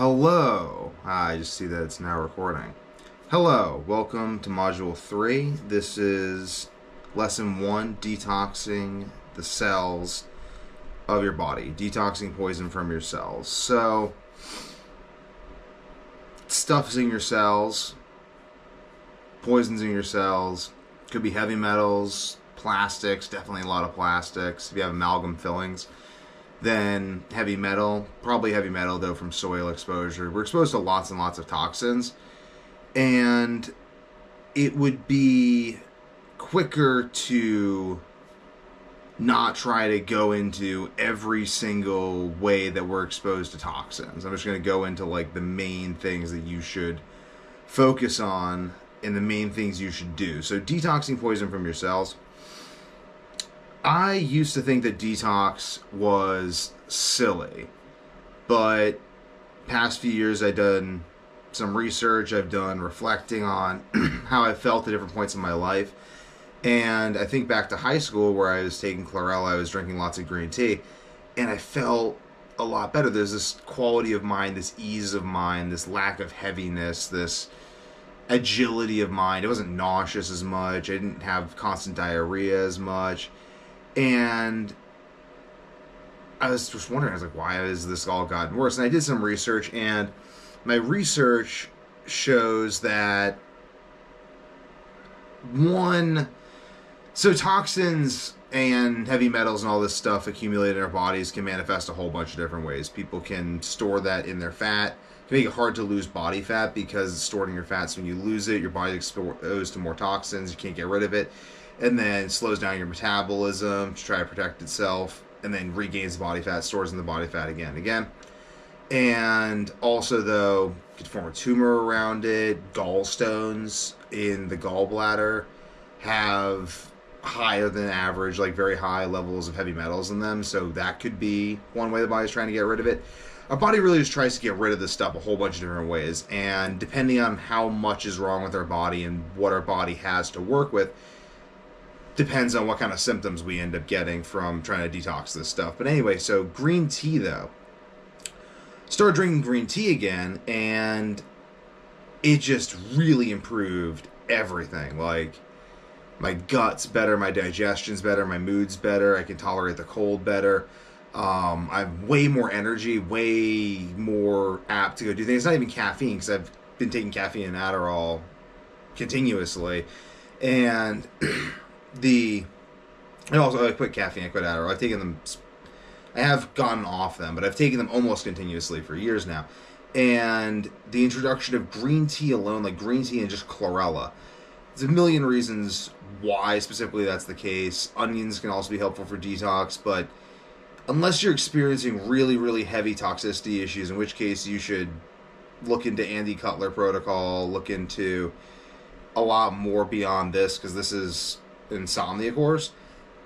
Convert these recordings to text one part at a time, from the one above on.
Hello. I just see that it's now recording. Hello. Welcome to Module 3. This is Lesson 1, detoxing the cells of your body. Detoxing poison from your cells. So, stuff's in your cells, poisons in your cells. Could be heavy metals, plastics, definitely a lot of plastics. If you have amalgam fillings, then heavy metal, probably heavy metal though from soil exposure. We're exposed to lots and lots of toxins, and it would be quicker to not try to go into every single way that we're exposed to toxins. I'm just going to go into like the main things that you should focus on and the main things you should do. So detoxing poison from your cells. I used to think that detox was silly, but past few years I've done some research, I've done reflecting on how I felt at different points in my life, and I think back to high school where I was taking chlorella, I was drinking lots of green tea, and I felt a lot better. There's this quality of mind, this ease of mind, this lack of heaviness, this agility of mind. It wasn't nauseous as much, I didn't have constant diarrhea as much. And I was just wondering, I was like, why has this all gotten worse? And I did some research, and my research shows that so toxins and heavy metals and all this stuff accumulated in our bodies can manifest a whole bunch of different ways. People can store that in their fat. It can make it hard to lose body fat because it's stored in your fat. So when you lose it, your body's exposed to more toxins. You can't get rid of it. And then slows down your metabolism to try to protect itself, and then regains the body fat, stores in the body fat again and again. And also, though, could form a tumor around it. Gallstones in the gallbladder have higher than average, like very high levels of heavy metals in them, so that could be one way the body's trying to get rid of it. Our body really just tries to get rid of this stuff a whole bunch of different ways, and depending on how much is wrong with our body and what our body has to work with, depends on what kind of symptoms we end up getting from trying to detox this stuff. But anyway, so green tea, though. Started drinking green tea again, and it just really improved everything. Like, my gut's better, my digestion's better, my mood's better, I can tolerate the cold better. I have way more energy, way more apt to go do things. It's not even caffeine, because I've been taking caffeine and Adderall continuously. And I quit caffeine, I quit Adderall. I've taken them, I have gotten off them, but I've taken them almost continuously for years now. And the introduction of green tea alone, like green tea and just chlorella, there's a million reasons why specifically that's the case. Onions can also be helpful for detox, but unless you're experiencing really, really heavy toxicity issues, in which case you should look into Andy Cutler protocol, look into a lot more beyond this, because this is Insomnia course.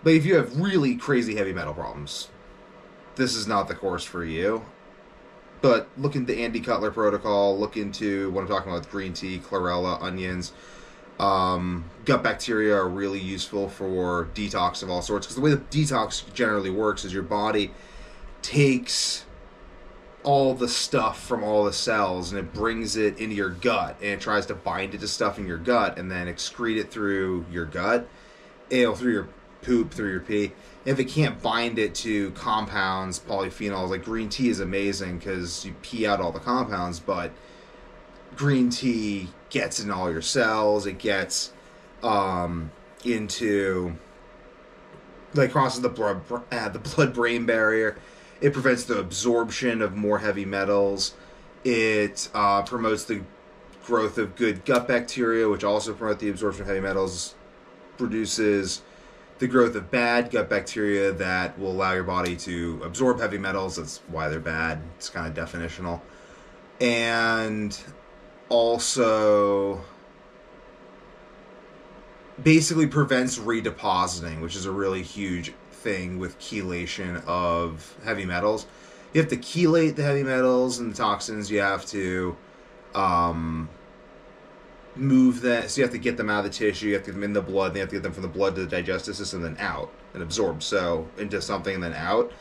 But if you have really crazy heavy metal problems, this is not the course for you. But look into Andy Cutler protocol, look into what I'm talking about with green tea, chlorella, onions. Gut bacteria are really useful for detox of all sorts, because the way the detox generally works is your body takes all the stuff from all the cells and it brings it into your gut, and it tries to bind it to stuff in your gut and then excrete it through your gut, through your poop, through your pee. If it can't bind it to compounds, polyphenols, like green tea is amazing because you pee out all the compounds, but green tea gets in all your cells. It gets into, like, crosses the blood-brain barrier. It prevents the absorption of more heavy metals. It promotes the growth of good gut bacteria, which also promote the absorption of heavy metals. Produces the growth of bad gut bacteria that will allow your body to absorb heavy metals. That's why they're bad. It's kind of definitional. And also basically prevents redepositing, which is a really huge thing with chelation of heavy metals. You have to chelate the heavy metals and the toxins. You have to move that, so you have to get them out of the tissue, you have to get them in the blood, and you have to get them from the blood to the digestive system, then out and absorbed, so into something and then out.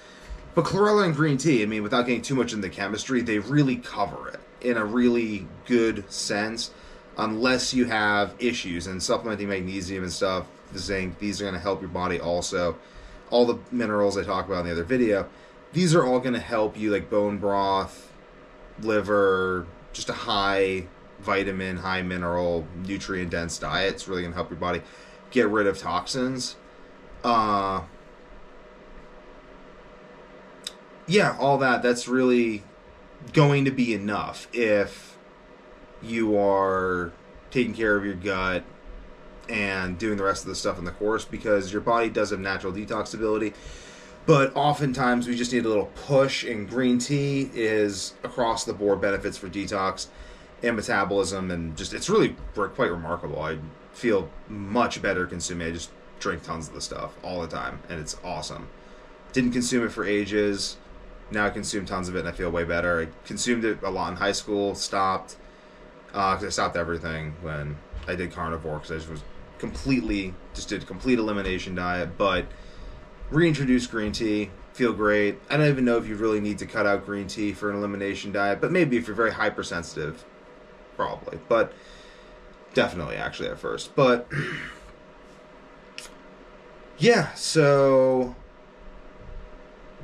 But chlorella and green tea, I mean, without getting too much into chemistry, they really cover it in a really good sense, unless you have issues. And supplementing magnesium and stuff, zinc, these are going to help your body also. All the minerals I talked about in the other video, these are all going to help you, like bone broth, liver, just a high vitamin, high mineral, nutrient dense diet. It's really going to help your body get rid of toxins. Yeah, all that's really going to be enough if you are taking care of your gut and doing the rest of the stuff in the course, because your body does have natural detox ability, but oftentimes we just need a little push, and green tea is across the board benefits for detox and metabolism, and just it's really quite remarkable. I feel much better consuming it. I just drink tons of the stuff all the time, and it's awesome. Didn't consume it for ages. Now I consume tons of it, and I feel way better. I consumed it a lot in high school, stopped, because I stopped everything when I did carnivore, because I just did a complete elimination diet, but reintroduced green tea, feel great. I don't even know if you really need to cut out green tea for an elimination diet, but maybe if you're very hypersensitive, probably, but definitely actually at first. But yeah, so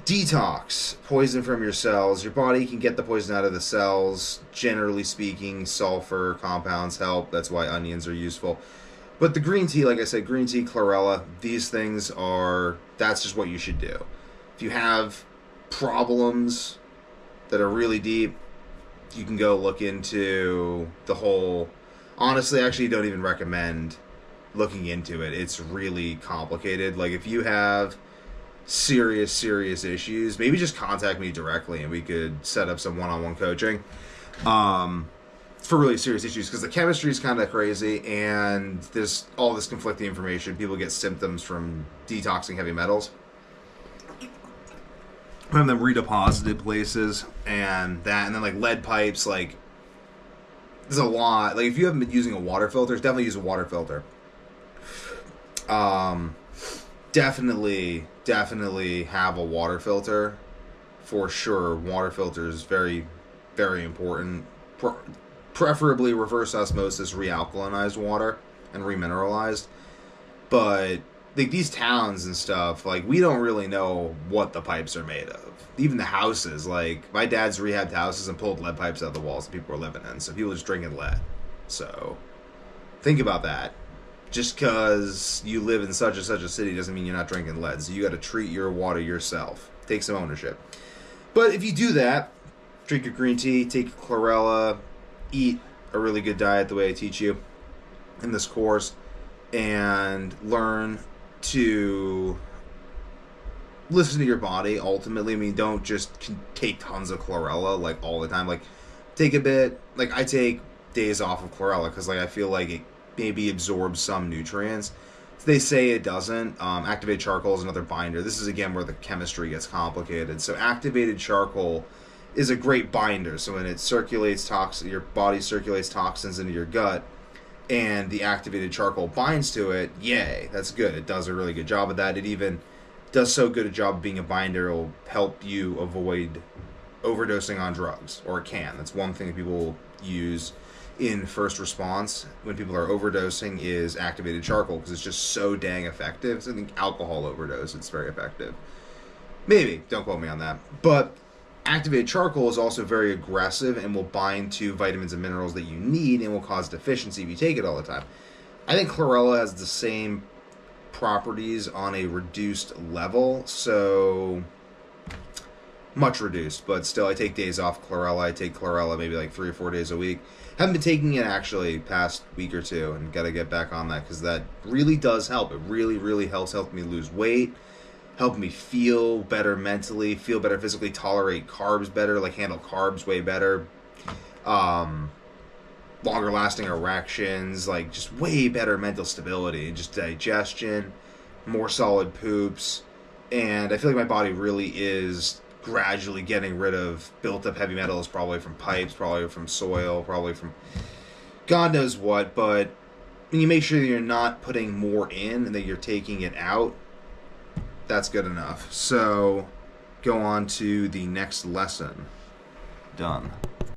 detox, poison from your cells. Your body can get the poison out of the cells. Generally speaking, sulfur compounds help. That's why onions are useful. But the green tea, like I said, green tea, chlorella, these things that's just what you should do. If you have problems that are really deep, you can go look into the whole... Honestly, I actually don't even recommend looking into it. It's really complicated. Like, if you have serious issues, maybe just contact me directly and we could set up some one-on-one coaching for really serious issues, because the chemistry is kind of crazy and there's all this conflicting information. People get symptoms from detoxing heavy metals, having them redeposited places, and then like lead pipes. Like, there's a lot. Like, if you haven't been using a water filter, definitely use a water filter. Definitely have a water filter for sure. Water filter is very, very important. Preferably reverse osmosis, realkalinized water and remineralized. But like these towns and stuff, like, we don't really know what the pipes are made of. Even the houses, like my dad's rehabbed houses and pulled lead pipes out of the walls that people were living in. So people are just drinking lead. So think about that. Just because you live in such and such a city doesn't mean you're not drinking lead. So you got to treat your water yourself. Take some ownership. But if you do that, drink your green tea, take your chlorella, eat a really good diet the way I teach you in this course, and learn to listen to your body ultimately. I mean, don't just take tons of chlorella like all the time. Like, take a bit. Like, I take days off of chlorella because like I feel like it maybe absorbs some nutrients. They say it doesn't. Activated charcoal is another binder. This is again where the chemistry gets complicated. So activated charcoal is a great binder. So when it circulates your body circulates toxins into your gut, and the activated charcoal binds to it, yay, that's good. It does a really good job of that. It even does so good a job of being a binder, it'll help you avoid overdosing on drugs, or it can. That's one thing that people use in first response when people are overdosing is activated charcoal, because it's just so dang effective. So I think alcohol overdose, it's very effective. Maybe, don't quote me on that. But activated charcoal is also very aggressive and will bind to vitamins and minerals that you need and will cause deficiency if you take it all the time. I think chlorella has the same properties on a reduced level, so much reduced, but still I take days off chlorella. I take chlorella maybe like 3 or 4 days a week. Haven't been taking it actually past week or two, and got to get back on that because that really does help. It really helps me lose weight, help me feel better mentally, feel better physically, tolerate carbs better, like handle carbs way better, longer lasting erections, like just way better mental stability, just digestion, more solid poops, and I feel like my body really is gradually getting rid of built up heavy metals, probably from pipes, probably from soil, probably from God knows what. But when you make sure that you're not putting more in and that you're taking it out, that's good enough. So go on to the next lesson. Done.